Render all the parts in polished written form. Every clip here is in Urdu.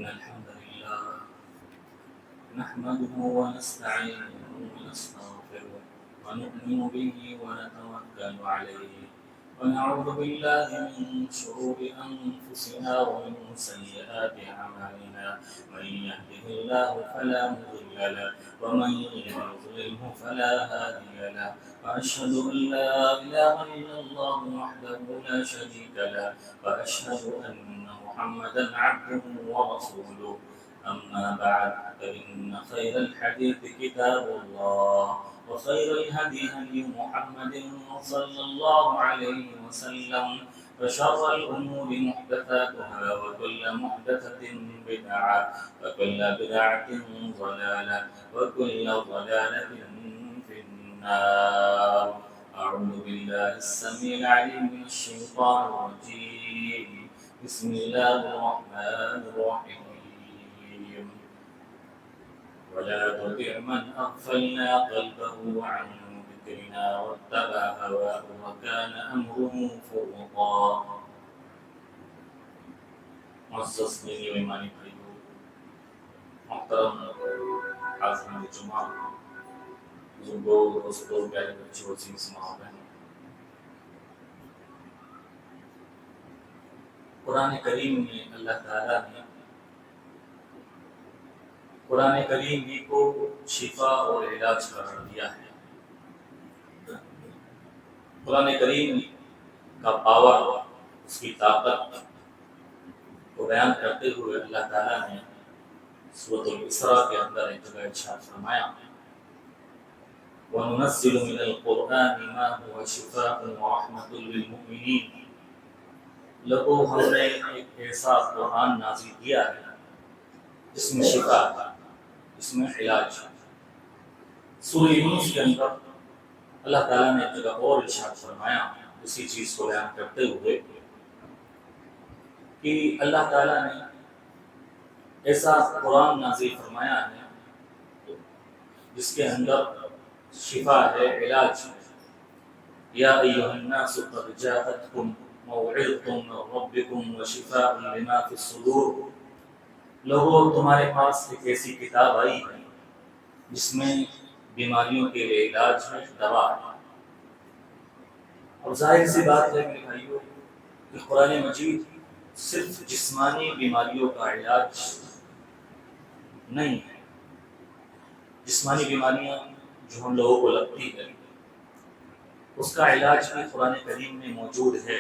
الحمد لله نحمده ونستعينه ونستغفره ونؤمن به ونتوكل عليه ونعوذ بالله من شرور أنفسنا ومن سيئات أعمالنا من يهده الله فلا مضل له ومن يضلله فلا هادي له وأشهد أن لا إله إلا الله وحده لا شريك له وأشهد أن محمدا عبده ورسوله أما بعد فإن خير الحديث كتاب الله وخير الهدي هدي محمد صلى الله عليه وسلم وشر الأمور محدثاتها وكل محدثة بدعة وكل بدعة ضلالة وكل ضلالة في النار. أعوذ بالله السميع العليم من الشيطان الرجيم. بسم الله الرحمن الرحيم. ولا تطع من أغفلنا قلبه عن ذكرنا واتبع هواه وكان أمره فرطا. معزز دینی و ایمانی بھائیو، محترم حاضرین جمعہ، بزرگوں، دوستوں، پیارے بچوں، عزیز ماں بہنوں، قرآن کریم میں اللہ تعالیٰ نے قرآن کریم ہی کو شفا اور علاج قرار دیا ہے. قرآن کریم کا پاور، اس کی طاقت کو بیان کرتے ہوئے اللہ تعالیٰ نے سورۃ الاسراء کے اندر ایک جگہ ارشاد فرمایا وَنُنَزِّلُ مِنَ الْقُرْآنِ مَا هُوَ شِفَاءٌ وَرَحْمَةٌ لِّلْمُؤْمِنِينَ. لوگوں، ہم نے ایک ایسا قرآن نازل کیا ہے جس میں شفا ہے، اس میں علاج ہے. سورہ یونس کے اندر اللہ تعالیٰ نے ایک جگہ اور ارشاد فرمایا اسی چیز کو بیان کرتے ہوئے کہ اللہ تعالیٰ نے ایسا قرآن نازل فرمایا ہے جس کے اندر شفا ہے، علاج ہے. یا ایھا الناس قد جاءتکم موعظۃ من ربکم وشفاء لما فی الصدور. لوگوں، تمہارے پاس ایک ایسی کتاب آئی ہے جس میں بیماریوں کے لیے علاج ہے، دوا ہے. اور ظاہر سی بات ہے میرے بھائیوں کہ قرآن مجید صرف جسمانی بیماریوں کا علاج نہیں ہے. جسمانی بیماریاں جو ہم لوگوں کو لگتی ہے اس کا علاج بھی قرآن کریم میں موجود ہے.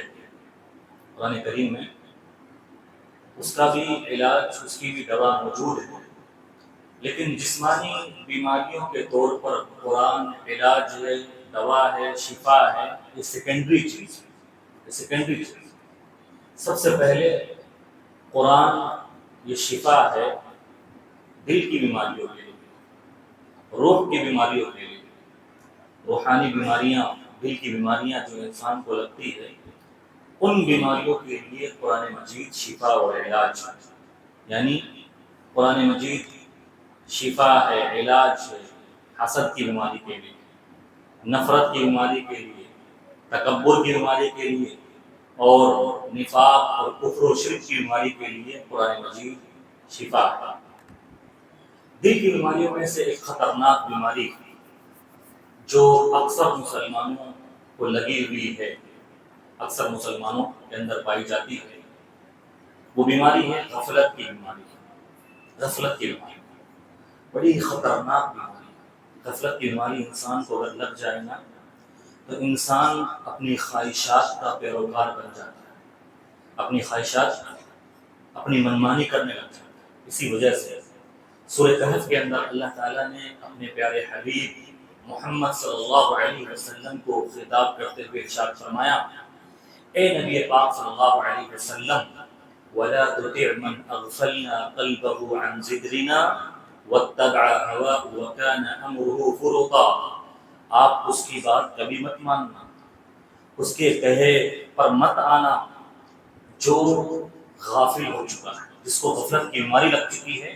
قرآن کریم میں اس کا بھی علاج، اس کی بھی دوا موجود ہے. لیکن جسمانی بیماریوں کے طور پر قرآن علاج ہے، دوا ہے، شفا ہے، یہ سیکنڈری چیز ہے. یہ سیکنڈری چیز. سب سے پہلے قرآن یہ شفا ہے دل کی بیماریوں کے لیے، روح کی بیماریوں کے لیے. روحانی بیماریاں، دل کی بیماریاں جو انسان کو لگتی ہے، ان بیماریوں کے لیے قرآن مجید شفا اور علاج ہے. یعنی قرآن مجید شفا ہے، علاج ہے حسد کی بیماری کے لیے، نفرت کی بیماری کے لیے، تکبر کی بیماری کے لیے، اور نفاق اور کفر و شرک کی بیماری کے لیے قرآن مجید شفا ہے. دل کی بیماریوں میں سے ایک خطرناک بیماری جو اکثر مسلمانوں کو لگی ہوئی ہے، اکثر مسلمانوں کے اندر پائی جاتی ہے، وہ بیماری ہے غفلت کی بیماری. غفلت کی بیماری بڑی خطرناک بیماری. غفلت کی بیماری انسان کو اگر لگ جائے نا تو انسان اپنی خواہشات کا پیروکار بن جاتا ہے، اپنی خواہشات، اپنی منمانی کرنے لگ جاتا ہے. اسی وجہ سے سورہ کہف کے اندر اللہ تعالیٰ نے اپنے پیارے حبیب محمد صلی اللہ علیہ وسلم کو خطاب کرتے ہوئے ارشاد فرمایا اے نبی پاک صلی اللہ علیہ وسلم وَلَا تُطِعْ مَنْ أَغْفَلْنَا قَلْبَهُ عَنْ ذِكْرِنَا وَاتَّبَعَ هَوَاهُ وَكَانَ أَمْرُهُ فُرُطًا. آپ اس کی بات کبھی مت ماننا، اس کے کہے پر مت آنا جو غافل ہو چکا ہے، جس کو غفلت کی بیماری لگ چکی ہے.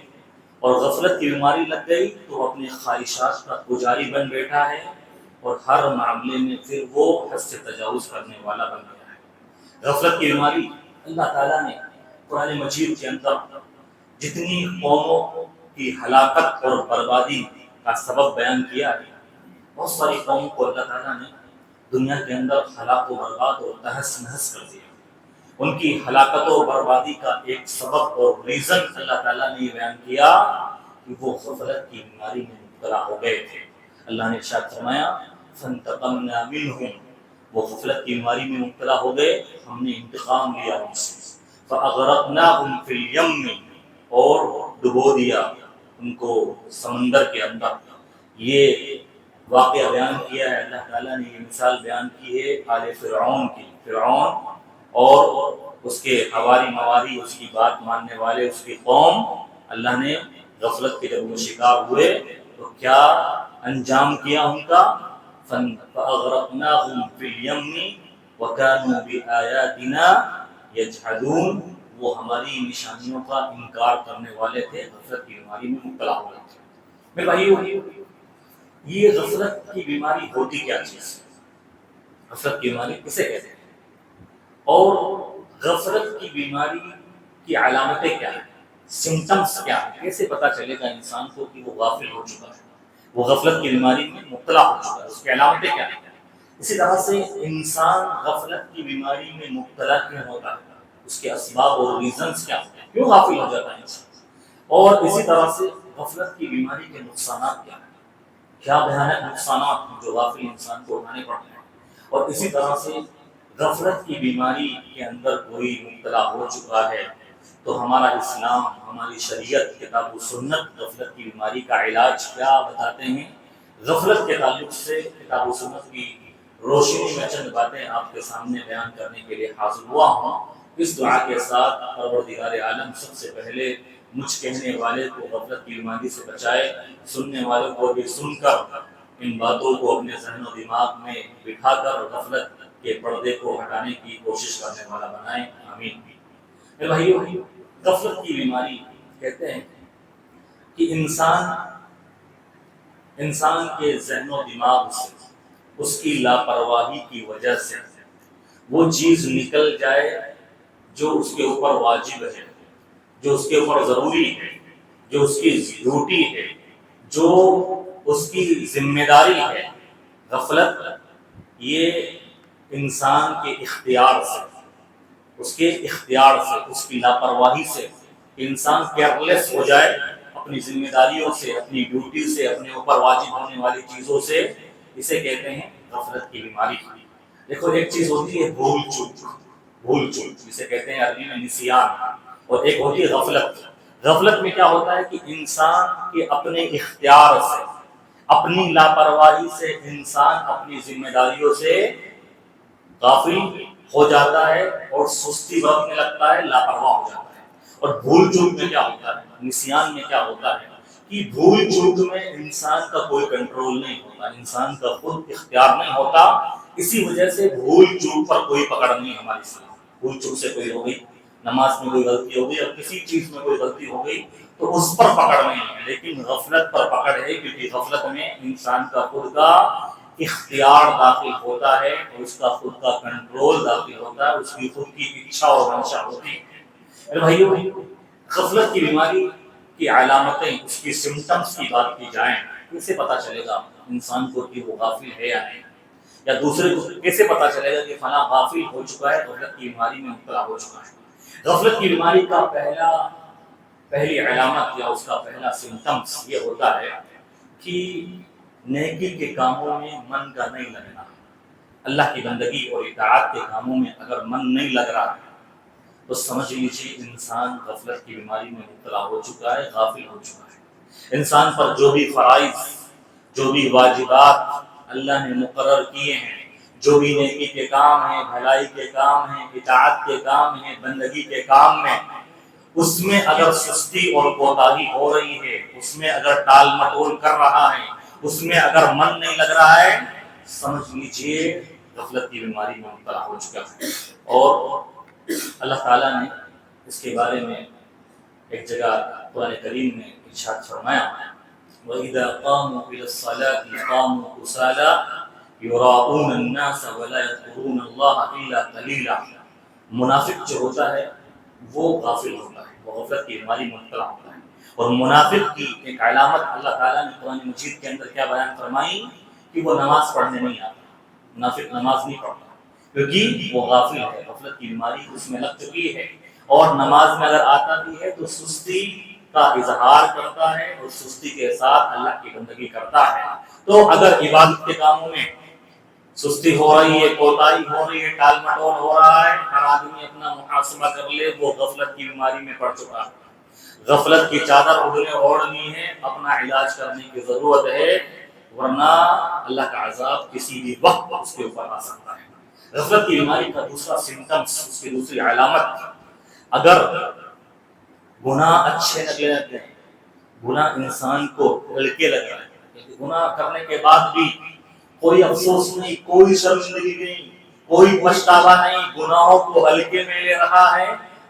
اور غفلت کی بیماری لگ گئی تو اپنی خواہشات کا پجاری بن بیٹھا ہے اور ہر معاملے میں پھر وہ حد سے تجاوز کرنے والا بن گیا ہے. غفلت کی بیماری اللہ تعالیٰ نے قرآن مجید کے اندر جتنی قوموں کی ہلاکت اور بربادی کا سبب بیان کیا ہے، بہت ساری قوموں کو اللہ تعالیٰ نے دنیا کے اندر ہلاک و برباد اور تہس نہس کر دیا۔ ان کی ہلاکت و بربادی کا ایک سبب اور ریزن اللہ تعالیٰ نے یہ بیان کیا کہ وہ غفلت کی بیماری میں مبتلا ہو گئے تھے۔ اللہ نے ارشاد فرمایا فانتقمنا منہم، وہ غفلت کی بیماری میں مبتلا ہو گئے، ہم نے انتقام لیا ان سے، فاغرقناہم فی الیم، اور ڈبو دیا ان کو سمندر کے اندر۔ یہ واقعہ بیان کیا ہے اللہ تعالیٰ نے، یہ مثال بیان کی ہے آل فرعون کی۔ فرعون اور اس کے حواری مواری، اس کی بات ماننے والے، اس کی قوم، اللہ نے غفلت کے جب وہ شکار ہوئے تو کیا انجام کیا ان کا؟ فَأَغْرَقْنَاهُمْ فِي الْيَمِّ وَكَانُوا بِآيَاتِنَا يَجْحَدُونَ، وہ ہماری نشانیوں کا انکار کرنے والے تھے، غفلت کی بیماری میں مبتلا ہو گئے تھے۔ میرے بھائیو، یہ غفلت کی بیماری ہوتی کیا چیز ہے؟ غفلت کی بیماری کسے کہتے ہیں؟ اور غفلت کی بیماری کی علامتیں کیا ہیں؟ سمٹمز کیا ہیں؟ کیسے پتہ چلے گا انسان کو کہ وہ غافل ہو چکا ہے، وہ غفلت کی بیماری میں مبتلا ہو چکا ہے؟ اس کی علامتیں کیا ہیں؟ اسی طرح سے انسان غفلت کی بیماری میں مبتلا کیوں ہوتا ہے، اس کے اسباب اور ریزنز کیا ہوتے ہیں، کیوں غافل ہو جاتا ہے انسان؟ اور اسی طرح سے غفلت کی بیماری کے نقصانات کیا ہیں، کیا بھیانک نقصانات ہیں جو غافل انسان کو اٹھانے پڑتے ہیں؟ اور اسی طرح سے غفلت کی بیماری کے اندر کوئی مبتلا ہو چکا ہے تو ہمارا اسلام، ہماری شریعت، کتاب و سنت غفلت کی بیماری کا علاج کیا بتاتے ہیں؟ غفلت کے تعلق سے کتاب و سنت کی روشنی میں چند باتیں آپ کے سامنے بیان کرنے کے لیے حاضر ہوا ہوں۔ اس دعا کے ساتھ پروردگار عالم سب سے پہلے مجھ کہنے والے کو غفلت کی بیماری سے بچائے، سننے والوں کو بھی سن کر ان باتوں کو اپنے ذہن و دماغ میں بٹھا کر غفلت کے پردے کو ہٹانے کی کوشش کرنے والا بنائیں، آمین۔ میرے بھائیو، غفلت کی بیماری کہتے ہیں کہ انسان کے ذہن و دماغ سے اس کی لاپرواہی کی وجہ سے وہ چیز نکل جائے جو اس کے اوپر واجب ہے، جو اس کے اوپر ضروری ہے، جو اس کی ڈیوٹی ہے، جو اس کی ذمہ داری ہے۔ غفلت یہ انسان کے اختیار سے، اس کے اختیار سے، اس کی لاپرواہی سے انسان کیئرلیس ہو جائے اپنی ذمہ داریوں سے، اپنی ڈیوٹی سے، اپنے اوپر واجب ہونے والی چیزوں سے، اسے کہتے ہیں غفلت کی بیماری۔ دیکھو، ایک چیز ہوتی ہے بھول چوک، جسے کہتے ہیں عربی میں نسیان، اور ایک ہوتی ہے غفلت۔ غفلت میں کیا ہوتا ہے کہ انسان کے اپنے اختیار سے، اپنی لاپرواہی سے انسان اپنی ذمہ داریوں سے غافل ہو جاتا ہے اور سستی برتنے لگتا ہے، لاپرواہ ہو جاتا ہے۔ اور بھول چوک میں کیا ہوتا ہے، نسیان میں کیا ہوتا ہے کہ بھول چوک میں انسان کا کوئی کنٹرول نہیں ہوتا، انسان کا خود اختیار نہیں ہوتا، اسی وجہ سے بھول چوک پر کوئی پکڑ نہیں ہے ہماری اسلام۔ بھول چوک سے کوئی ہو گئی، نماز میں کوئی غلطی ہو گئی، اور کسی چیز میں کوئی غلطی ہو گئی تو اس پر پکڑ نہیں ہے، لیکن غفلت پر پکڑ ہے، کیونکہ غفلت میں انسان کا خود کا اختیار داخل ہوتا ہے، اور اس کا خود کا کنٹرول داخل ہوتا ہے، اس کی خود کی اچھا اور منشا ہوتی ہے۔ میرے بھائیو، غفلت کی بیماری کی علامتیں، اس کی سمٹمز کی بات کی جائیں، کیسے پتہ چلے گا انسان کو کہ وہ غافل ہے یا نہیں، یا دوسرے کو کیسے پتہ چلے گا کہ فلاں غافل ہو چکا ہے، غفلت کی بیماری میں مبتلا ہو چکا ہے؟ غفلت کی بیماری کا پہلی علامت یا اس کا پہلا سمٹمز یہ ہوتا ہے کہ نیکی کے کاموں میں من کا نہیں لگنا۔ اللہ کی بندگی اور اطاعت کے کاموں میں اگر من نہیں لگ رہا ہے تو سمجھ لیجیے انسان غفلت کی بیماری میں مبتلا ہو چکا ہے، غافل ہو چکا ہے۔ انسان پر جو بھی فرائض، جو بھی واجبات اللہ نے مقرر کیے ہیں، جو بھی نیکی کے کام ہیں، بھلائی کے کام ہیں، اطاعت کے کام ہیں، بندگی کے کام میں، اس میں اگر سستی اور کوتاہی ہو رہی ہے، اس میں اگر ٹال مٹول کر رہا ہے، اس میں اگر من نہیں لگ رہا ہے، سمجھ لیجیے غفلت کی بیماری میں مبتلا ہو چکا ہے۔ اور اللہ تعالیٰ نے اس کے بارے میں ایک جگہ قرآن کریم میں ارشاد فرمایا، وَإِذَا قَامُوا إِلَى الصَّلَاةِ قَامُوا كُسَالَىٰ يُرَاءُونَ النَّاسَ وَلَا يَذْكُرُونَ اللَّهَ إِلَّا قَلِيلًا۔ منافق جو ہوتا ہے وہ غافل ہوتا ہے، وہ غفلت کی بیماری میں مبتلا ہوتا ہے. اور منافق کی ایک علامت اللہ تعالیٰ نے قرآن مجید کے اندر کیا بیان فرمائی کہ وہ نماز پڑھنے نہیں آتا. منافق نماز نہیں پڑھتا کیونکہ وہ غافل ہے، غفلت کی بیماری اس میں لگ چکی ہے، اور نماز میں اگر آتا بھی ہے تو سستی کا اظہار کرتا ہے اور سستی کے ساتھ اللہ کی بندگی کرتا ہے. تو اگر عبادت کے کاموں میں سستی ہو رہی ہے، کوتاہی ہو رہی ہے، ٹال مٹول ہو رہا ہے، ہر آدمی اپنا محاسبہ کر لے، وہ غفلت کی بیماری میں پڑ چکا ہے. غفلت کی چادر اوڑھنی ہے، اپنا علاج کرنے کی ضرورت ہے، ورنہ اللہ کا عذاب کسی بھی وقت اس کے اوپر آ سکتا ہے. غفلت کی بیماری کا دوسرا سمٹمز، اس کی دوسری علامت، اگر گناہ اچھے لگتے ہیں، گناہ انسان کو ہلکے لگ رہے ہیں، گناہ کرنے کے بعد بھی کوئی افسوس نہیں، کوئی شرمندگی نہیں، کوئی پچھتاوا نہیں، گناہوں کو ہلکے میں لے رہا ہے،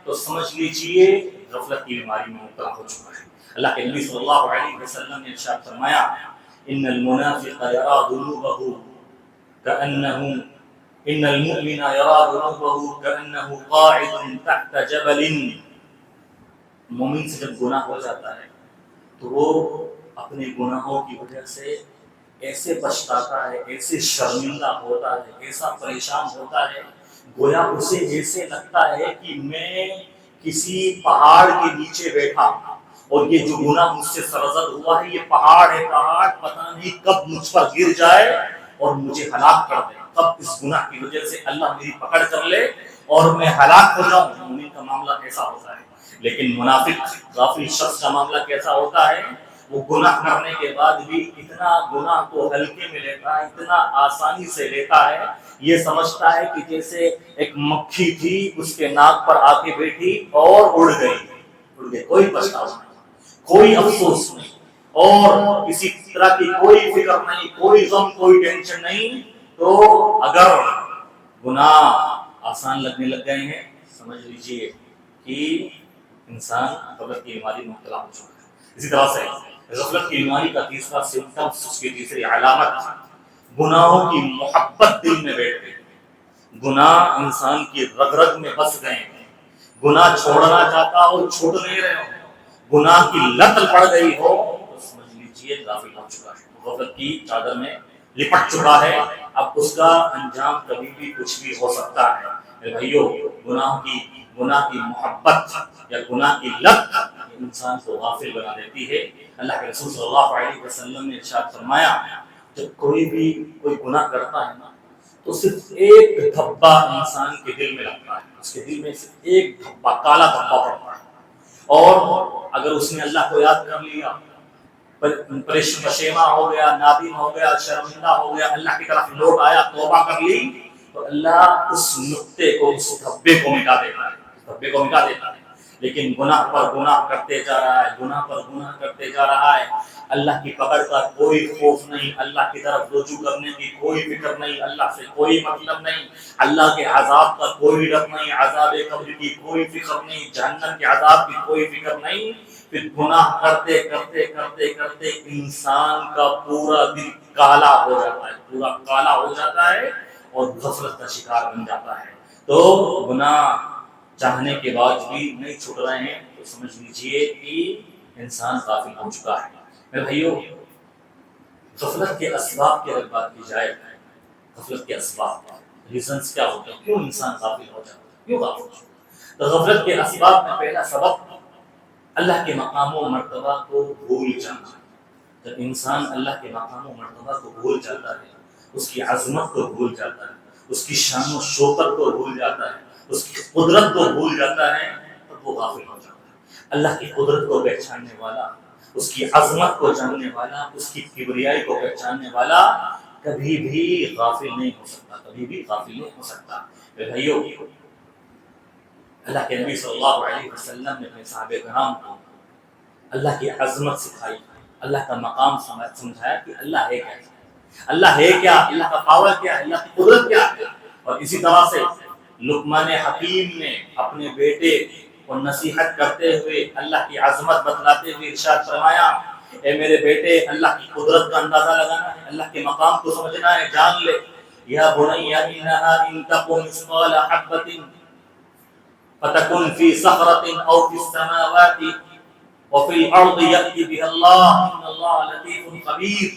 تو سمجھ لیجئے غفلت کی بیماری میں مبتلا ہو چکا ہے. اللہ کے نبی صلی اللہ علیہ وسلم نے ارشاد فرمایا ان المنافق یرا ذنوبه كأنه ان المؤمن يرى ذنوبه كأنه قاعد تحت جبل. مومن سے جب گناہ ہو جاتا ہے تو وہ اپنے گناہوں کی وجہ سے ایسے پچھتاتا ہے، ایسے شرمندہ ہوتا ہے، ایسا پریشان ہوتا ہے، گویا اسے ایسے لگتا ہے کہ میں کسی پہاڑ کے نیچے بیٹھا اور یہ جو گناہ مجھ سے سرزد ہوا ہے، یہ پہاڑ ہے، پہاڑ پتہ نہیں کب مجھ پر گر جائے اور مجھے ہلاک کر دے، کب اس گناہ کی وجہ سے اللہ میری پکڑ کر لے اور میں ہلاک ہو جاؤں. مومن کا معاملہ ایسا ہوتا ہے. لیکن منافق غافل شخص کا معاملہ کیسا ہوتا ہے؟ وہ گناہ کرنے کے بعد بھی اتنا گناہ کو ہلکے میں لیتا ہے، اتنا آسانی سے لیتا ہے، یہ سمجھتا ہے کہ جیسے ایک مکھی تھی اس کے ناک پر آ کے بیٹھی اور اڑ گئی، کوئی پچھتاوا نہیں، کوئی افسوس نہیں، اور کسی طرح کی کوئی فکر نہیں، کوئی غم، کوئی ٹینشن نہیں. تو اگر گناہ آسان لگنے لگ گئے ہیں، سمجھ لیجئے کہ انسان غفلت کی بیماری میں مبتلا ہو چکا ہے. اسی طرح سے غفلت کی بیماری کا تیسرا سمٹم، اس کی تیسری علامت، گناہوں کی محبت دل میں بیٹھ گئی. گناہ انسان کی رگ رگ میں بس گئے ہیں، گناہ چھوڑنا چاہتا ہو چھوڑ نہیں رہے ہو، گناہ کی لت پڑ گئی ہو، تو سمجھ لیجیے غافل ہو چکا ہے، غفلت کی چادر میں لپٹ چکا ہے. اب اس کا انجام کبھی بھی کچھ بھی ہو سکتا ہے. میرے بھائیو، گناہ کی محبت یا گناہ کی لت انسان کو غافل بنا دیتی ہے. اللہ کے رسول صلی اللہ علیہ وسلم نے ارشاد فرمایا جب کوئی گناہ کرتا ہے نا تو صرف ایک دھبا انسان کے دل میں لگتا ہے، اس کے دل میں صرف ایک دھبا، کالا دھبا پڑتا ہے، اور اگر اس نے اللہ کو یاد کر لیا، پشیماں ہو گیا، نادم ہو گیا، شرمندہ ہو گیا، اللہ کی طرف لوٹ آیا، توبہ کر لی، تو اللہ اس نقطے کو، اس دھبے کو مٹا دیتا ہے. لیکن گناہ پر گناہ کرتے جا رہا ہے، گناہ پر گناہ کرتے جا رہا ہے، اللہ کی پکڑ کا کوئی خوف نہیں، اللہ کی طرف رجوع کرنے کی کوئی فکر نہیں، اللہ سے کوئی مطلب نہیں، اللہ کے عذاب کا کوئی ڈر نہیں، عذاب قبر کی کوئی فکر نہیں، جہنم کے عذاب کی کوئی فکر نہیں. پھر گناہ کرتے کرتے کرتے کرتے انسان کا پورا دل کالا ہو جاتا ہے اور غفلت کا شکار بن جاتا ہے. تو گناہ چاہنے کے بعد بھی نہیں چھوٹ رہے ہیں، تو سمجھ لیجئے کہ انسان غافل ہو چکا ہے. میرے بھائیو، غفلت کے اسباب کی اگر بات کی جائے، غفلت کے اسباب، ریزنز کیا ہوتے ہیں، کیوں انسان غافل ہو جاتا ہے، کیوں غافل ہو جاتا ہے؟ تو غفلت کے اسباب میں پہلا سبب اللہ کے مقام و مرتبہ کو بھول جانا. جب انسان اللہ کے مقام و مرتبہ کو بھول جاتا ہے، اس کی عظمت کو بھول جاتا ہے، اس کی شان و شوکت کو بھول جاتا ہے، اس کی قدرت کو بھول جاتا ہے، تب وہ غافل ہو جاتا ہے. اللہ کی قدرت کو پہچاننے والا، اس کی عظمت کو جاننے والا، اس کی کبریائی کو پہچاننے والا کبھی بھی غافل نہیں ہو سکتا، کبھی بھی غافل نہیں ہو سکتا. میرے بھائیو، اللہ کے نبی صلی اللہ علیہ وسلم نے اپنے صحابہ کرام کو اللہ کی عظمت سکھائی، اللہ کا مقام سمجھایا کہ اللہ ہے کیا، اللہ ہے کیا، اللہ کا پاور کیا ہے، اللہ کی قدرت کیا ہے. اور اسی طرح سے لقمان حکیم نے اپنے بیٹے کو نصیحت کرتے ہوئے اللہ کی عظمت بتلاتے ہوئے ارشاد فرمایا، اے میرے بیٹے، اللہ کی قدرت کا اندازہ لگانا ہے، اللہ کے مقام کو سمجھنا ہے، جان لے. یا بنی انھا ان تک مثقال حبۃ فتكن في صخرة أو في السماوات وفي الأرض يأتي بها الله إن الله لطيف خبير۔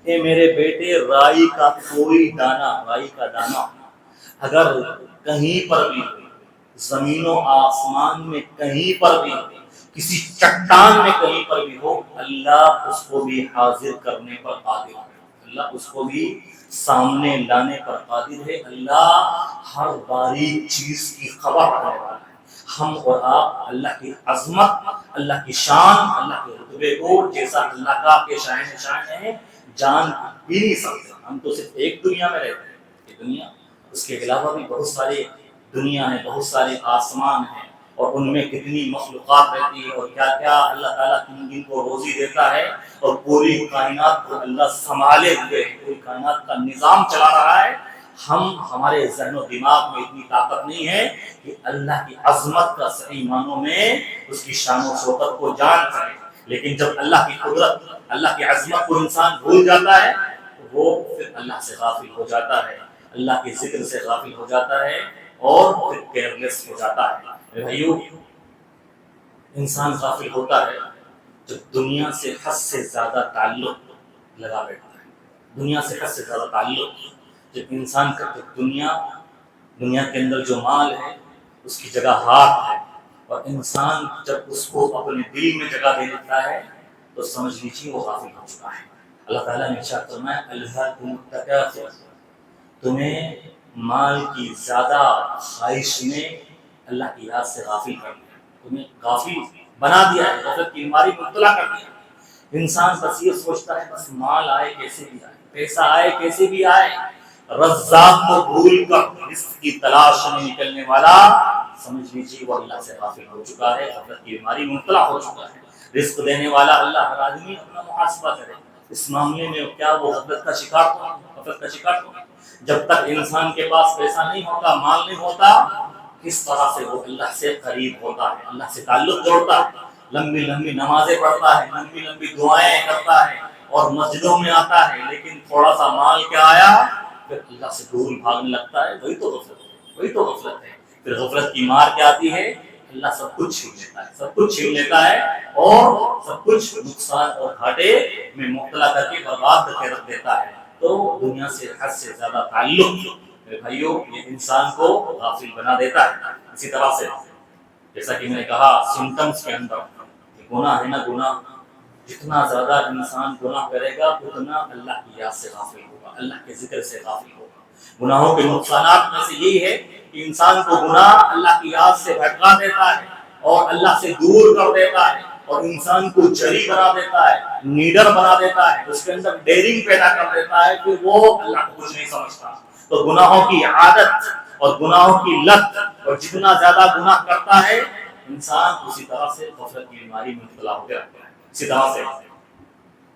اے میرے بیٹے، رائی کا کوئی دانہ، رائی کا دانہ اگر کہیں پر بھی زمین و آسمان میں کہیں پر بھی کسی چٹان میں کہیں پر بھی ہو، اللہ اس کو بھی حاضر کرنے پر قادر ہے، اللہ اس کو بھی سامنے لانے پر قادر ہے۔ اللہ ہر باریک چیز کی خبر رکھنے والا ہے۔ ہم اور آپ اللہ کی عظمت، اللہ کی شان، اللہ کے رتبے کو جیسا اللہ کا کے شان ہے جان بھی نہیں سکتے۔ ہم تو صرف ایک دنیا میں رہتے ہیں، یہ دنیا، اس کے علاوہ بھی بہت سارے دنیا ہیں، بہت سارے آسمان ہیں، اور ان میں کتنی مخلوقات رہتی ہے، اور کیا کیا اللہ تعالیٰ ان کو روزی دیتا ہے، اور پوری کائنات کو اللہ سنبھالے ہوئے پوری کائنات کا نظام چلا رہا ہے۔ ہمارے ذہن و دماغ میں اتنی طاقت نہیں ہے کہ اللہ کی عظمت کا صحیح معنوں میں اس کی شان و شوکت کو جان سکے، لیکن جب اللہ کی قدرت، اللہ کی عظمت کو انسان بھول جاتا ہے تو وہ پھر اللہ سے غافل ہو جاتا ہے، اللہ کے ذکر سے غافل ہو جاتا ہے، اور پھر کیئرلیس ہو جاتا ہے۔ بھائیو، انسان غافل ہوتا ہے جب دنیا سے حد سے زیادہ تعلق لگا بیٹھتا ہے، دنیا سے حد سے زیادہ تعلق، جب انسان کا دنیا کے اندر جو مال ہے اس کی جگہ ہاتھ ہے، اور انسان جب اس کو اپنے دل میں جگہ دے دیتا ہے تو سمجھ لیجیے وہ غافل ہو چکا ہے۔ اللہ تعالیٰ نے ارشاد فرمایا الہاکم التکاثر، تمہیں مال کی زیادہ خواہش نے اللہ کی یاد سے غافل کر دیا، تمہیں غافل بنا دیا ہے، غفلت کی بیماری میں مبتلا کر دیا۔ انسان بس یہ سوچتا ہے بس مال آئے کیسے بھی آئے، پیسہ آئے کیسے بھی آئے، رزاق کو بھول کر رزق کی تلاش میں نکلنے والا سمجھ لیجیے وہ اللہ سے غافل ہو چکا ہے، غفلت کی بیماری میں مبتلا ہو چکا ہے۔ رزق دینے والا اللہ، ہر آدمی اپنا محاسبہ کرے اس معاملے میں، کیا وہ غفلت کا شکار تو نہیں؟ غفلت کا شکار تو نہیں؟ جب تک انسان کے پاس پیسہ نہیں ہوتا، مال نہیں ہوتا، کس طرح سے وہ اللہ سے قریب ہوتا ہے، اللہ سے تعلق جوڑتا ہے، لمبی لمبی نمازیں پڑھتا ہے، لمبی لمبی دعائیں کرتا ہے، اور مسجدوں میں آتا ہے، لیکن تھوڑا سا مال کیا آیا پھر اللہ سے دور بھاگنے لگتا ہے۔ وہی تو غفلت ہے، وہی تو غفلت ہے۔ پھر غفلت کی مار کیا آتی ہے؟ اللہ سب کچھ چھین لیتا ہے، سب کچھ چھین لیتا ہے، اور سب کچھ نقصان اور گھاٹے میں مبتلا کر کے برباد کر کے رکھ دیتا ہے۔ تو دنیا سے حد سے زیادہ تعلق میرے بھائیوں یہ انسان کو غافل بنا دیتا ہے۔ اسی طرح سے جیسا کہ میں نے کہا سمٹمز کے اندر گناہ ہے نا، گناہ جتنا زیادہ انسان گناہ کرے گا اتنا اللہ کی یاد سے غافل ہوگا، اللہ کے ذکر سے غافل ہوگا۔ گناہوں کے نقصانات میں سے یہی ہے کہ انسان کو گناہ اللہ کی یاد سے بھٹکا دیتا ہے، اور اللہ سے دور کر دیتا ہے، اور انسان کو جری بنا دیتا ہے، نیڈر بنا دیتا ہے، اس کے اندر ڈیرنگ پیدا کر دیتا ہے کہ وہ اللہ کو کچھ نہیں سمجھتا۔ تو گناہوں کی عادت اور گناہوں کی لت، اور جتنا زیادہ گناہ کرتا ہے انسان اسی طرح سے غفلت کی بیماری میں مبتلا ہو گیا۔ اسی طرح سے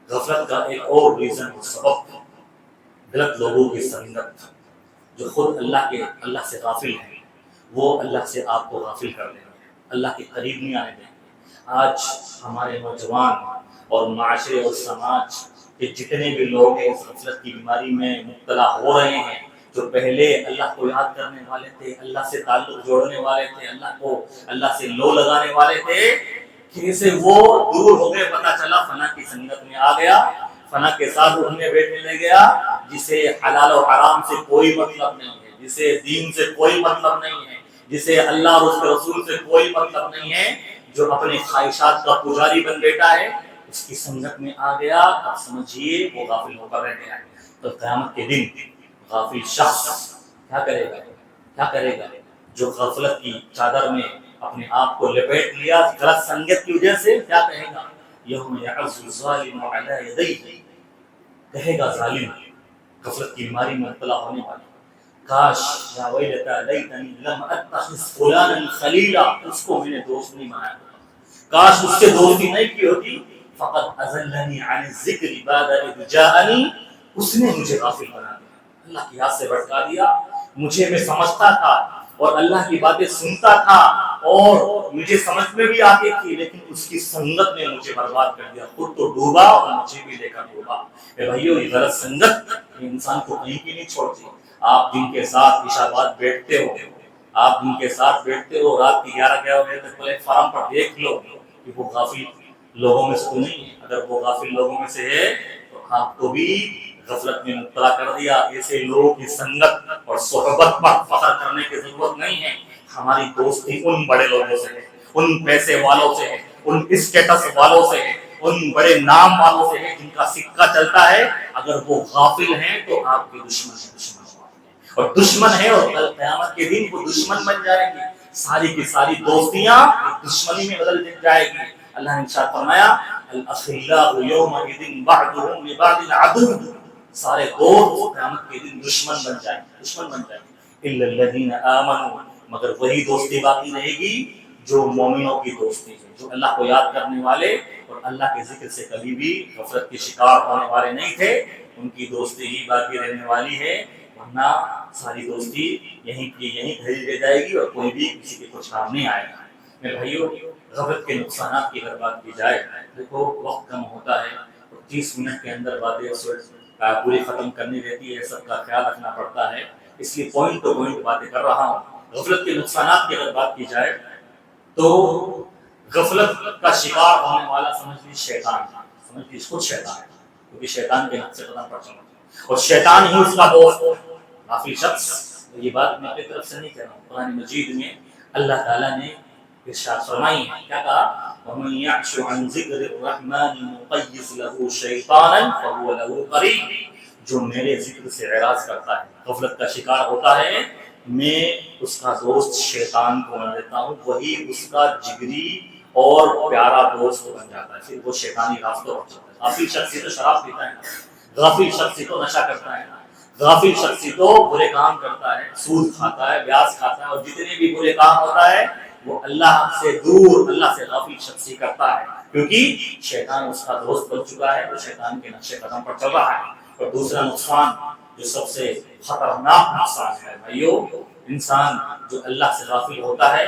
غفلت کا ایک اور ریزن اور سبب غلط لوگوں کی سنگت، جو خود اللہ سے غافل ہیں، وہ اللہ سے آپ کو غافل کر دیں گے، اللہ کے قریب نہیں آنے دیں گے۔ آج ہمارے نوجوان اور معاشرے اور سماج کے جتنے بھی لوگ ہیں اس غفلت کی بیماری میں مبتلا ہو رہے ہیں، جو پہلے اللہ کو یاد کرنے والے تھے، اللہ سے تعلق جوڑنے والے تھے، اللہ سے لو لگانے والے تھے، کیسے وہ دور ہو گئے۔ پتہ چلا فنا کی سنگت میں آ گیا، فنا کے ساتھ اٹھنے بیٹھنے لگ گیا، جسے حلال و حرام سے کوئی مطلب نہیں ہے، جسے دین سے کوئی مطلب نہیں ہے، جسے اللہ اور اس کے رسول سے کوئی مطلب نہیں ہے، جو اپنے خواہشات کا پجاری بن بیٹھا ہے، اس کی سنگت میں آ گیا۔ اب سمجھیے وہ غافل ہو کر رہ گیا ہے۔ تو قیامت کے دن غافل شخص کیا کرے گا؟ کیا کرے گا؟ جو غفلت کی چادر میں اپنے آپ کو لپیٹ لیا غلط سنگت کی وجہ سے، کیا کہے گا؟ یوم یعض الظالم علی یدیہ، کہے گا ظالم غفلت کی بیماری میں مبتلا ہونے والا، کاش یا ویلتا لیتنی لم اتخذ فلانا خلیلا، اس کو میں نے دوست نہیں بنایا، کاش اس سے دوستی نہیں کی ہوتی، فقد اضلنی عن الذکر بعد اذ جاءنی، اس نے مجھے غافل بنا دیا، اللہ کی یاد سے بھٹکا دیا۔ مجھے میں سمجھتا تھا اور اللہ کی باتیں سنتا تھا اور مجھے سمجھ میں بھی آتی تھی، لیکن اس کی سنگت نے مجھے برباد کر دیا، خود تو ڈوبا اور مجھے بھی لے کر ڈوبا۔ اے بھائیو، یہ غلط سنگت انسان کو کہیں بھی نہیں چھوڑتی۔ آپ جن کے ساتھ عشاء بعد بیٹھتے ہو، آپ ان کے ساتھ بیٹھتے ہو رات کی 11 بجے تک پلیٹ فارم پر دیکھ لو کہ وہ غافل لوگوں میں سے تو نہیں ہے. اگر وہ غافل لوگوں میں سے ہے تو آپ کو بھی غفلت میں مبتلا کر دیا. ایسے لوگوں کی سنگت اور صحبت پر فخر کرنے کی ضرورت نہیں ہے. ہماری دوستی ان بڑے لوگوں سے ہے, ان پیسے والوں سے ہے, ان اسٹیٹس والوں سے ہے, ان بڑے نام والوں سے ہے جن کا سکہ چلتا ہے. اگر وہ غافل ہیں تو آپ کے دشمن ہیں, دشمن اور دشمن ہے, اور کل قیامت کے دن وہ دشمن بن جائیں گے. ساری کی ساری دوستیاں دشمنی میں بدل جائے گی. اللہ نے ارشاد فرمایا الاخلاء یومئذ بعضهم لبعض عدو, سارے دوست قیامت کے دن دشمن بن جائیں گے, دشمن بن جائیں گے. الا الذين آمنوا, مگر وہی دوستی باقی رہے گی جو مومنوں کی دوستی ہے, جو اللہ کو یاد کرنے والے اور اللہ کے ذکر سے کبھی بھی غفلت کے شکار ہونے والے نہیں تھے. ان کی دوستی ہی باقی رہنے والی ہے, ورنہ ساری دوستی یہیں کی یہیں دھری رہ جائے گی اور کوئی بھی کسی کے کچھ کام نہیں آئے گا. میرے بھائیو, غفلت کے نقصانات کی اگر بات کی جائے, دیکھو وقت کم ہوتا ہے اور 30 منٹ کے اندر باتیں پوری ختم کرنی رہتی ہے, سب کا خیال رکھنا پڑتا ہے, اس لیے پوائنٹ ٹو پوائنٹ باتیں کر رہا ہوں. غفلت کے نقصانات کی اگر بات کی جائے تو غفلت کا شکار ہونے والا سمجھ لیجیے شیطان, سمجھ لیجیے خود شیطان ہے, کیونکہ شیطان کے نقش قدم پر چلتا ہے اور شیطان ہی اس کا دوست. غافل شخص, یہ بات میں اپنی طرف سے نہیں کہہ رہا ہوں, قرآن مجید میں اللہ تعالیٰ نے ارشاد فرمائی ہے, کیا کہا, وَمَن يَعْشُ عَنْ ذِكْرِ الرَّحْمَنِ نُقَيِّضْ لَهُ شَيْطَانًا فَهُوَ لَهُ قَرِينٌ, جو میرے ذکر سے اعراض کرتا ہے, غفلت کا شکار ہوتا ہے, میں اس کا دوست شیطان کو بنا دیتا ہوں, وہی اس کا جگری اور پیارا دوست بن جاتا ہے, پھر وہ شیطانی راستوں پر چلتا ہے. غافل شخص تو شراب پیتا ہے, غافل شخص تو نشہ کرتا ہے, غافل شخص تو برے کام کرتا ہے, سود کھاتا ہے, بیاج کھاتا ہے, اور جتنے بھی برے کام ہوتا ہے وہ اللہ سے دور, اللہ سے غافل شخص ہی کرتا ہے, کیونکہ شیطان اس کا دوست بن چکا ہے, وہ شیطان کے نقش قدم پر چل رہا ہے. اور دوسرا نقصان جو سب سے خطرناک نقصان ہے بھائیو, انسان جو اللہ سے غافل ہوتا ہے,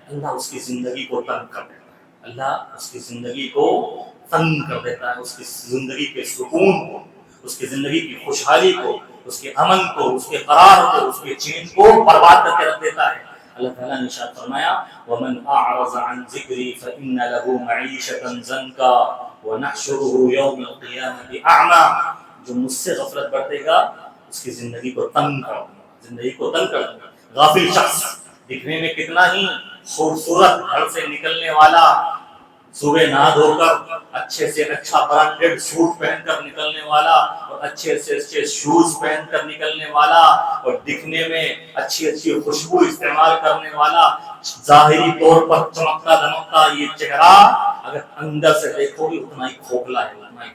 اللہ اس کی زندگی کو تنگ کر دیتا ہے, اللہ اس کی زندگی کو تنگ کر دیتا ہے, اس کی زندگی کے سکون کو, اس کی زندگی کی خوشحالی کو, اس کے امن کو, اس کے قرار کو, اس کے چین کو برباد کر کے رکھ دیتا ہے. اللہ تعالیٰ نے ارشاد فرمایا وَمَنْ أَعْرَضَ عَنْ ذِكْرِي فَإِنَّ لَهُ مَعِيشَةً ضَنْكًا وَنَحْشُرُهُ يَوْمَ الْقِيَامَةِ أَعْمَى, جو مجھ سے غفلت برتے گا اس کی زندگی کو تنگ کر دوں گا, زندگی کو تنگ کر دوں گا. غافل شخص دکھنے میں کتنا ہی خوبصورت, گھر سے نکلنے والا, صبح نہا دھو کر اچھے سے اچھا برانڈیڈ سوٹ پہن کر نکلنے والا, اور اچھے سے اچھے شوز پہن کر نکلنے والا, اور دکھنے میں اچھی اچھی خوشبو استعمال کرنے والا, ظاہری طور پر چمکتا دمکتا یہ چہرہ اگر اندر سے دیکھو گے اتنا ہی کھوکھلا ہے, اتنا ہی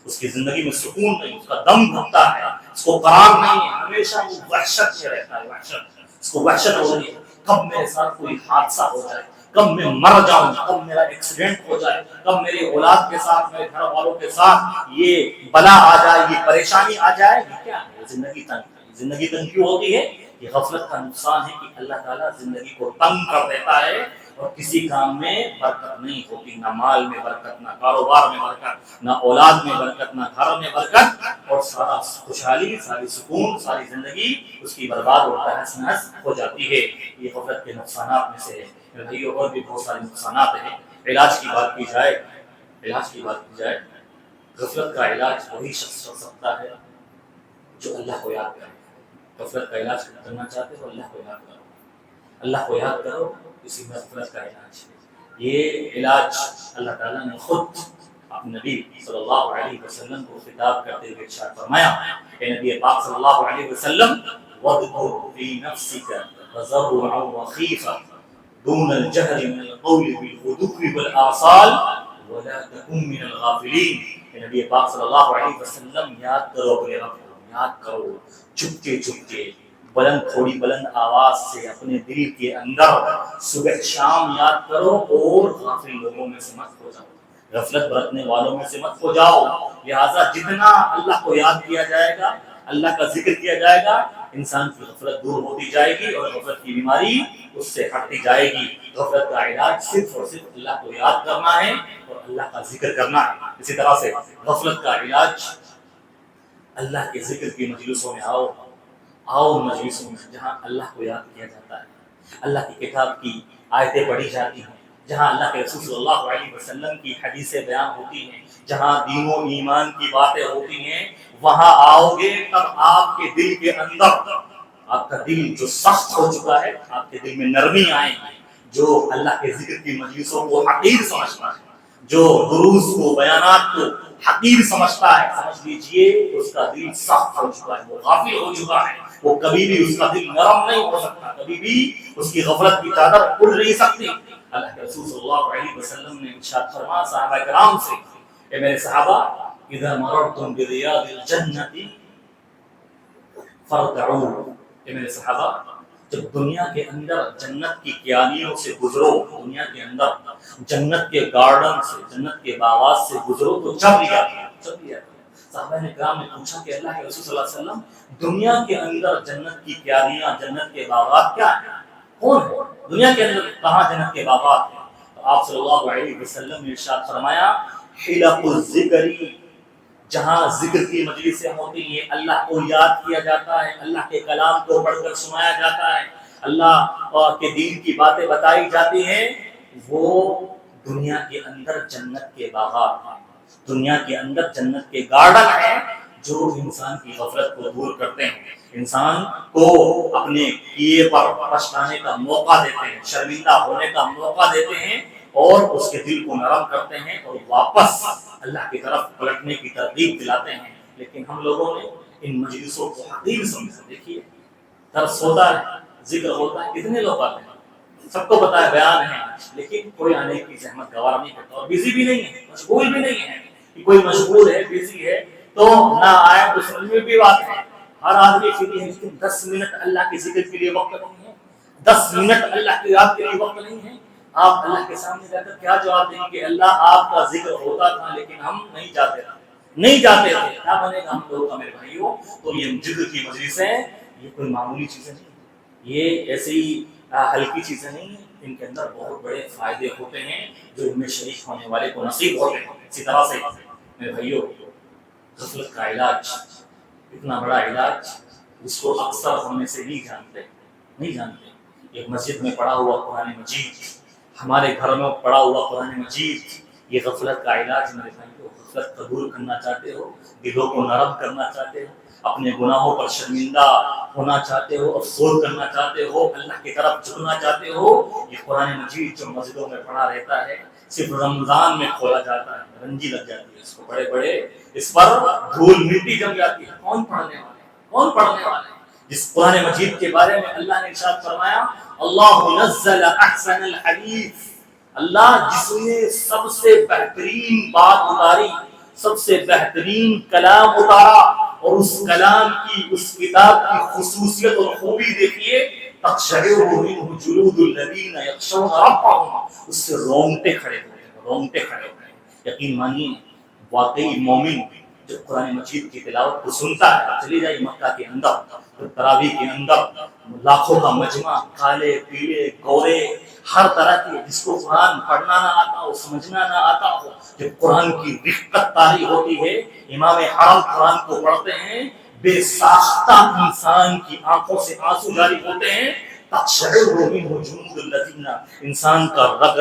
اس کی زندگی میں سکون نہیں, اس کا دم گھٹتا ہے, اس کو قرار نہیں ہے, ہمیشہ وہ وحشت میں رہتا ہے, وحشت, اس کو وحشت ہو رہی ہے, کب میرے ساتھ کوئی حادثہ ہو جائے, کب میں مر جاؤں, کب میرا ایکسیڈنٹ ہو جائے, کب میری اولاد کے ساتھ, میرے گھر والوں کے ساتھ یہ بلا آ جائے, یہ پریشانی آ جائے. یہ کیا ہے, زندگی تنگ, زندگی تنگ کیوں ہوتی ہے؟ یہ غفلت کا نقصان ہے کہ اللہ تعالیٰ زندگی کو تنگ کر دیتا ہے اور کسی کام میں برکت نہیں ہوتی, نہ مال میں برکت, نہ کاروبار میں برکت, نہ اولاد میں برکت, نہ گھر میں برکت, اور سارا خوشحالی, ساری سکون, ساری زندگی اس کی برباد اور تہس نہس ہو جاتی ہے. یہ غفلت کے نقصانات میں سے ہے. اور بھی بہت سارے نقصانات ہیں. علاج کی بات کی جائے, علاج کی بات کی جائے, غفلت کا علاج وہی شخص کر سکتا ہے جو اللہ کو یاد کرے. غفلت کا علاج کرنا چاہتے ہو, اللہ کو یاد کرو, اللہ کو یاد کرو, اسی میں غفلت کا علاج ہے. یہ علاج اللہ تعالیٰ نے خود اپنے نبی صلی اللہ علیہ وسلم کو خطاب کرتے ہوئے ارشاد فرمایا, اے نبی پاک صلی اللہ علیہ وسلم, وَاذْكُرْ فِي نَفْسِكَ تَضَرُّعًا وَخِيفَةً دون الجهر من القول بالغدو والآصال ولا تكن من الغافلين. نبی پاک صلی اللہ علیہ وسلم یاد کرو اپنے رب کو, یاد کرو چپکے چپکے, بلند, تھوڑی بلند آواز سے اپنے دل کے اندر صبح شام یاد کرو, اور غافل لوگوں میں سے مت ہو جاؤ, غفلت برتنے والوں میں سے مت ہو جاؤ. لہٰذا جتنا اللہ کو یاد کیا جائے گا, اللہ کا ذکر کیا جائے گا, انسان کی غفلت دور ہوتی جائے گی اور غفلت کی بیماری اس سے ہٹتی جائے گی. غفلت کا علاج صرف اور صرف اللہ کو یاد کرنا ہے اور اللہ کا ذکر کرنا ہے. اسی طرح سے غفلت کا علاج اللہ کے ذکر کی مجلسوں میں آؤ, آؤ مجلسوں میں جہاں اللہ کو یاد کیا جاتا ہے, اللہ کی کتاب کی آیتیں پڑھی جاتی ہیں، جہاں اللہ کے رسول صلی اللہ علیہ وسلم کی حدیثیں بیان ہوتی ہیں، جہاں دین و ایمان کی باتیں ہوتی ہیں، وہاں آؤ گے تب آپ کے دل کے اندر، آپ کا دل جو سخت ہو چکا ہے، آپ کے دل میں نرمی آئے گی۔ جو اللہ کے ذکر کی مجلسوں کو حقیر سمجھتا ہے، جو دروس کو، بیانات کو حقیر سمجھتا ہے، سمجھ لیجئے اس کا دل سخت ہو چکا ہے، وہ غافل ہو چکا ہے، وہ کبھی بھی اس کا دل نرم نہیں ہو سکتا، کبھی بھی اس کی غفلت کی چادر اڑ نہیں سکتی۔ اللہ کے رسول صلی اللہ علیہ وسلم نے ارشاد فرمایا صحابہ کرام سے، اے میرے صحابہ، اذا مررتم بریاض الجنۃ فرتعوا، اے میرے صحابہ، جب دنیا کے اندر جنت کی کیانیوں سے گزرو، دنیا کے اندر جنت کے گارڈن سے، جنت کے باغات سے گزرو تو چل لیا کرو۔ صحابہ نے کرام نے پوچھا کہ اللہ کے رسول صلی اللہ علیہ وسلم، دنیا کے اندر جنت کی کیانیاں، جنت کے باغات کیا ہیں؟ کون ہے؟ دنیا کے اندر کہاں جنت کے باغات ہیں؟ تو آپ صلی اللہ علیہ وسلم نے ارشاد فرمایا، حلق الذکری، جہاں ذکر کی مجلسیں ہوتی ہیں، اللہ کو یاد کیا جاتا ہے، اللہ کے کلام کو پڑھ کر سنایا جاتا ہے، اللہ کے دین کی باتیں بتائی جاتی ہیں، وہ دنیا کے اندر جنت کے باغات ہیں، دنیا کے اندر جنت کے گارڈن ہیں، جو انسان کی غفلت کو دور کرتے ہیں، انسان کو اپنے کیے پر پچھتانے کا موقع دیتے ہیں، شرمندہ ہونے کا موقع دیتے ہیں، اور اس کے دل کو نرم کرتے ہیں اور واپس اللہ کی طرف پلٹنے کی ترغیب دلاتے ہیں۔ لیکن ہم لوگوں نے ان مجلسوں کو حقیر سمجھا۔ دیکھیے، درس ہوتا ہے، ذکر ہوتا ہے، کتنے لوگ آتے ہیں، سب کو پتا ہے بیان ہے، لیکن کوئی آنے کی زحمت گوار نہیں کرتا، اور بزی بھی نہیں ہے، مشغول بھی نہیں ہے کہ کوئی مشغول ہے، بزی ہے تو نہ آئے تو سمجھ میں بھی بات ہے۔ ہر آدمی فری ہے، لیکن 10 منٹ اللہ کے ذکر کے لیے وقت نہیں ہے، 10 منٹ اللہ کی یاد کے لیے وقت نہیں ہے۔ آپ اللہ کے سامنے جا کر کیا جواب دیں گے؟ اللہ آپ کا ذکر ہوتا تھا لیکن ہم نہیں جاتے تھے، کیا بنے گا ہم لوگوں کا میرے بھائیوں؟ تو یہ ذکر کی مجلسیں، یہ کوئی معمولی چیزیں نہیں، یہ ایسی ہلکی چیزیں نہیں ہیں، ان کے اندر بہت بڑے فائدے ہوتے ہیں جو ان میں شریک ہونے والے کو نصیب ہوتے ہیں۔ اسی طرح سے میرے بھائیوں، غفلت کا علاج، اتنا بڑا علاج جس کو اکثر ہم میں سے نہیں جانتے۔ ایک مسجد میں پڑھا ہوا قرآن مجید، ہمارے گھر میں پڑا ہوا قرآن مجید، یہ غفلت کا علاج میرے بھائیوں۔ غفلت کو دور کرنا چاہتے ہو، دلوں کو نرم کرنا چاہتے ہو، اپنے گناہوں پر شرمندہ ہونا چاہتے ہو، افسوس کرنا چاہتے ہو، اللہ کی طرف جھکنا چاہتے ہو، یہ قرآن مجید جو مسجدوں میں پڑھا رہتا ہے، صرف رمضان میں کھولا جاتا ہے، رنجی لگ جاتی ہے اس کو، بڑے اس پر دھول مٹی جم جاتی ہے۔ کون پڑھنے والے؟ جس قرآن مجید کے بارے میں اللہ نے ارشاد فرمایا، اللہ نزل احسن الحدیث، اللہ جس نے سب سے بہترین بات اتاری، سب سے بہترین کلام اتارا، اور اس کلام کی، اس کتاب کی خصوصیت اور خوبی دیکھیے، تقشعر منہ جلود الذین یخشون ربهم، اس سے رونگٹے کھڑے ہوتے ہیں۔ یقین مانیے، واقعی مومن جب قرآن مجید کی تلاوت کو سنتا ہے، چلی جائے مکہ کے اندر، تراویح کے اندر لاکھوں کا مجمع، کالے پیلے گورے ہر طرح کے، جس کو قرآن پڑھنا نہ آتا ہو، سمجھنا نہ آتا ہو، جب قرآن کی رقت طاری ہوتی ہے، امام حرم قرآن کو پڑھتے ہیں، بے ساختہ انسان کی آنکھوں سے آنسو جاری ہوتے ہیں، تقشعر منہ جلود الذین، انسان کا رگ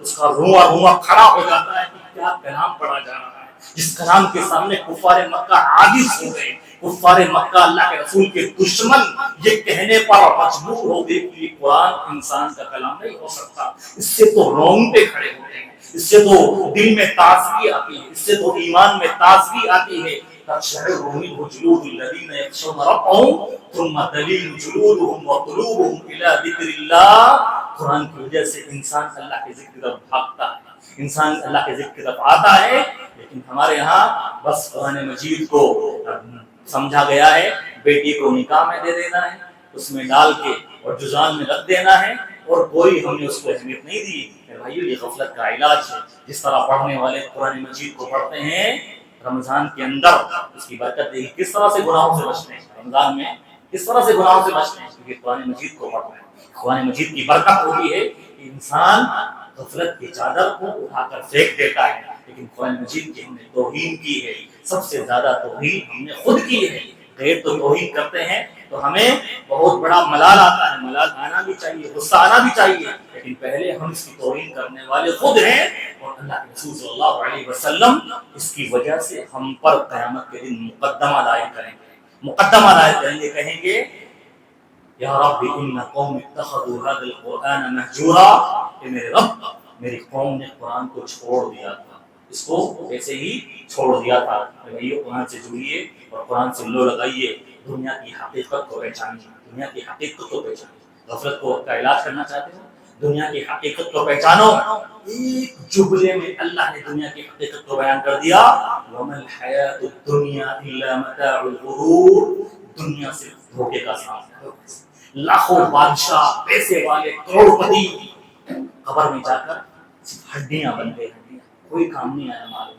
اس کا رواں کھڑا ہو جاتا ہے کہ کیا کلام پڑھا جا رہا ہے، جس کلام کے سامنے کفار مکہ عاجز ہو گئے، کفار مکہ اللہ کے رسول کے دشمن یہ کہنے پر مجبور ہو گئے کہ یہ قرآن انسان کا کلام نہیں ہو سکتا۔ اس سے تو رونگٹے کھڑے ہوتے ہیں، اس سے تو دل میں تازگی آتی ہے، اس سے تو ایمان میں تازگی آتی ہے۔ تقشعر منہ جلود الذین یخشون ربهم ثم تلین جلودهم وقلوبهم الی ذکر اللہ۔ قرآن کی وجہ سے انسان اللہ کے ذکر کی طرف بھاگتا ہے، انسان اللہ کے ذکر کی طرف آتا ہے، لیکن ہمارے ہاں بس قرآن مجید کو سمجھا گیا ہے، بیٹی کو نکاح میں دے دینا ہے، اس میں ڈال کے اور جزان میں رکھ دینا ہے، اور کوئی ہم نے اس کو اہمیت نہیں دی۔ بھائیو، یہ غفلت کا علاج ہے۔ جس طرح پڑھنے والے قرآن مجید کو پڑھتے ہیں رمضان کے اندر، اس کی برکت دیکھیں کس طرح سے گناہوں سے بچتے ہیں، رمضان میں کس طرح سے گناہوں سے بچتے ہیں، کیونکہ قرآن مجید کو پڑھتے ہیں۔ قرآن مجید کی برکت ہوتی ہے کہ انسان غفلت کی چادر کو اٹھا کر پھینک دیتا ہے، لیکن قرآن مجید کی ہم نے توہین کی ہے، سب سے زیادہ توہین ہم نے خود کی ہے۔ غیر تو توہین کرتے ہیں، تو ہمیں بہت بڑا ملال آتا ہے، ملال آنا بھی چاہیے، غصہ آنا بھی چاہیے، لیکن پہلے ہم اس کی توہین کرنے والے خود ہیں، اور اللہ کے رسول صلی اللہ علیہ وسلم اس کی وجہ سے ہم پر قیامت کے دن مقدمہ دائر کریں گے، مقدمہ دائر کریں گے، کہیں گے یا رب ان قوم اتخذوا هذا القرآن مهجورا، کہ میرے رب میری قوم نے قرآن کو چھوڑ دیا تھا، اس کو ایسے ہی چھوڑ دیا تھا۔ بھائیو قرآن سے جڑیے اور قرآن سے لو لگائیے، دنیا کی حقیقت کو پہچانیے، دنیا کی حقیقت کو پہچانیے۔ غفلت کو کا علاج کرنا چاہتے ہو، دنیا کی حقیقت کو پہچانو۔ ایک جملے میں اللہ نے دنیا کی حقیقت کو بیان کر دیا، وَمَا الْحَيَاةُ الدُّنْيَا إِلَّا مَتَاعُ الْغُرُورِ، دنیا صرف دھوکے کا سامان ہے۔ لاکھوں بادشاہ، پیسے والے، کروڑ پتی قبر میں جا کر صرف ہڈیاں بن گئے، ہڈیاں، کوئی کام نہیں آیا، معلوم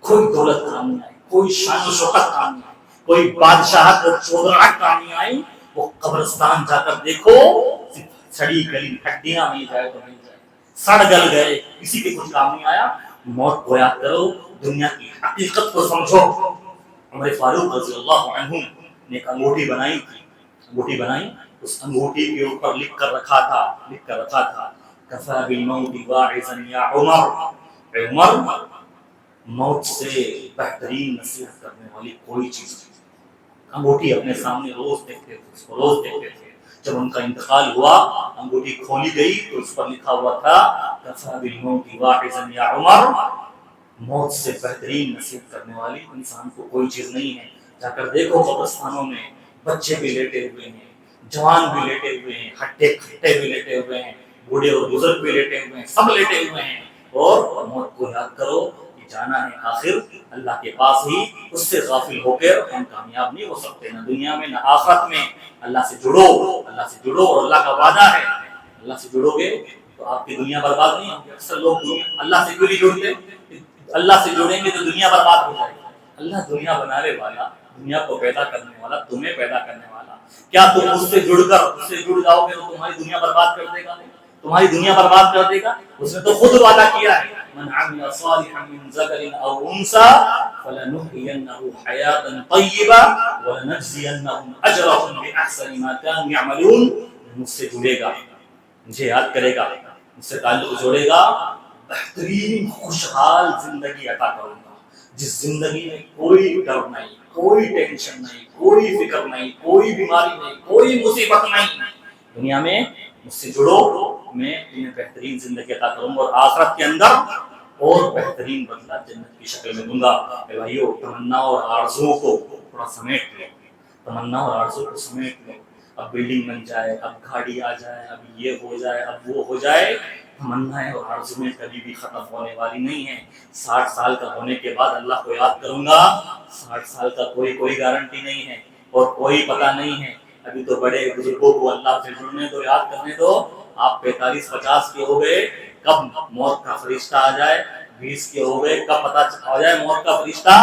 کوئی دولت کام نہیں آئی، کوئی شان و شوکت کام نہیں آئی، کوئی بادشاہت اور چودراہٹ کام نہیں آئی۔ وہ قبرستان جا کر دیکھو، صرف سڑی گلی ہڈیاں مل جائے تو مل جائے، سڑ گل گئے، کسی کے کچھ کام نہیں آیا۔ موت کو یاد کرو، دنیا کی حقیقت کو سمجھو۔ عمر فاروق رضی اللہ عنہ نے ایک انگوٹھی بنائی تھی، انگوٹھی بنائی، اس انگوٹھی کے اوپر لکھ کر رکھا تھا کفا بالموت واعظا یا عمر، اے عمر موت سے بہترین نصیحت کرنے والی کوئی چیز نہیں۔ انگوٹھی اپنے سامنے روز دیکھتے تھے، اس کو روز دیکھتے تھے۔ جب ان کا انتقال ہوا، انگوٹھی کھولی گئی تو اس پر لکھا ہوا تھا کفا بالموت واعظا یا عمر، موت سے بہترین نصیحت کرنے والی انسان کو کوئی چیز نہیں ہے۔ جا کر دیکھو قبرستانوں میں بچے بھی لیٹے ہوئے ہیں، جوان بھی لیٹے ہوئے ہیں، ہٹے کھٹے بھی لیٹے ہوئے ہیں، بوڑھے اور بزرگ بھی لیٹے ہوئے ہیں، سب لیٹے ہوئے ہیں۔ اور موت کو یاد کرو کہ جانا ہے آخر اللہ کے پاس ہی، اس سے غافل ہو کر ہم کامیاب نہیں ہو سکتے، نہ دنیا میں نہ آخرت میں۔ اللہ سے جڑو، اللہ سے جڑو، اور اللہ کا وعدہ ہے اللہ سے جڑو گے تو آپ کی دنیا برباد نہیں ہوگی۔ اکثر لوگ اللہ سے کیوں نہیں جڑتے؟ اللہ سے جڑیں گے تو دنیا برباد ہو جائے گی۔ اللہ دنیا بنانے والا، دنیا کو پیدا کرنے والا، تمہیں پیدا کرنے والا، کیا تم اس سے جڑ جاؤ گے تو تمہاری دنیا برباد کر دے گا؟ تمہاری دنیا برباد کر دے گا؟ اس نے تو خود وعدہ کیا ہے، من عمل صالحا من ذکر او انثى فلنحيينه حیاتا طیبہ ولنجزینهم اجرهم باحسن ما كانوا يعملون۔ مجھ سے جڑے گا، مجھے یاد کرے گا، مجھ سے تعلق جوڑے گا، بہترین خوشحال زندگی عطا کروں گا، جس زندگی میں کوئی ڈر نہیں، کوئی ٹینشن نہیں، کوئی فکر نہیں، کوئی بیماری نہیں، کوئی مصیبت نہیں۔ دنیا میں مجھ سے جڑو، میں تمہیں بہترین زندگی عطا کروں گا، اور آخرت کے اندر اور بہترین بدلہ جنت کی شکل میں دوں گا۔ اے بھائیو، تمنا اور آرزوؤں کو تھوڑا سمیٹ لو، تمنا اور آرزو کو سمیٹ لو۔ اب بلڈنگ بن جائے، اب گاڑی آ جائے، اب یہ ہو جائے، اب وہ ہو جائے، تمنائیں اور آرزویں کبھی بھی ختم ہونے والی نہیں ہیں۔ 60 سال کا ہونے کے بعد اللہ کو یاد کروں گا، 60 سال کا کوئی گارنٹی نہیں ہے اور کوئی پتہ نہیں ہے۔ ابھی تو بڑے بزرگوں کو اللہ سے جڑنے دو، یاد کرنے دو۔ آپ 45-50 کے ہو گئے، کب موت کا فرشتہ آ جائے، 20 کے ہو گئے، کب پتہ آ جائے موت کا فرشتہ۔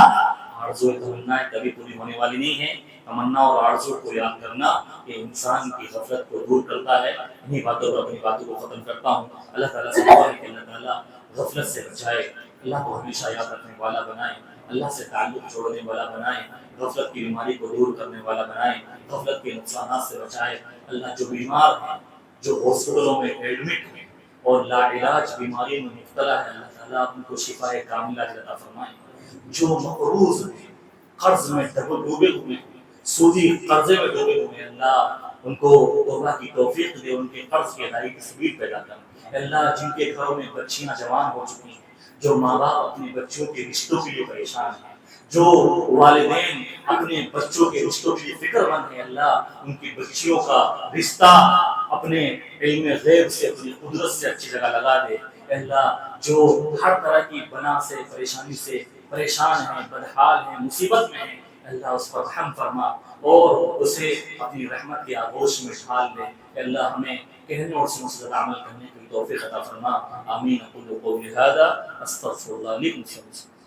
آرزو تمنائیں کبھی پوری ہونے والی نہیں ہے۔ تمنا اور آرزو کو یاد کرنا کہ انسان کی غفلت کو دور کرتا ہے۔ انہیں باتوں پر اپنی باتوں کو ختم کرتا ہوں۔ اللہ تعالیٰ سے دعا ہے کہ اللہ تعالیٰ غفلت سے بچائے، اللہ کو ہمیشہ یاد رکھنے والا بنائے، اللہ سے تعلق جوڑنے والا بنائے، غفلت کی بیماری کو دور کرنے والا بنائے، غفلت کے نقصانات سے بچائے۔ اللہ جو بیمار ہیں، جو ہاسپٹلوں میں ایڈمٹ ہیں اور لا علاج بیماری میں مبتلا ہے، اللہ تعالیٰ ان کو شفاء کاملہ عطا فرمائے۔ جو مقروض ہیں، قرض میں ڈوبے ہوئے ہیں، سودی قرضے میں ڈوبے ہوئے ہیں، اللہ ان کو توبہ کی توفیق دے، ان کے قرض کی ادائیگی کی سبیل پیدا کر۔ اللہ جن کے گھروں میں بچیاں جوان ہو چکی ہیں، جو ماں باپ اپنے بچوں کے رشتوں کے لیے پریشان ہیں، جو والدین اپنے بچوں کے رشتوں کے لیے فکر مند ہیں، اللہ ان کی بچیوں کا رشتہ اپنے علم غیب سے، اپنی قدرت سے اچھی جگہ لگا دے۔ اللہ جو ہر طرح کی بنا سے، پریشانی سے پریشان ہیں، بدحال ہیں، مصیبت میں ہیں، اللہ اس پر رحم فرما اور اسے اپنی رحمت کے آغوش میں ڈھال دے۔ اللہ ہمیں کہنے اور سننے پر عمل کرنے کی توفیق عطا فرما۔ آمین۔ اقول قولی ھذا استغفر اللہ لي ولكم۔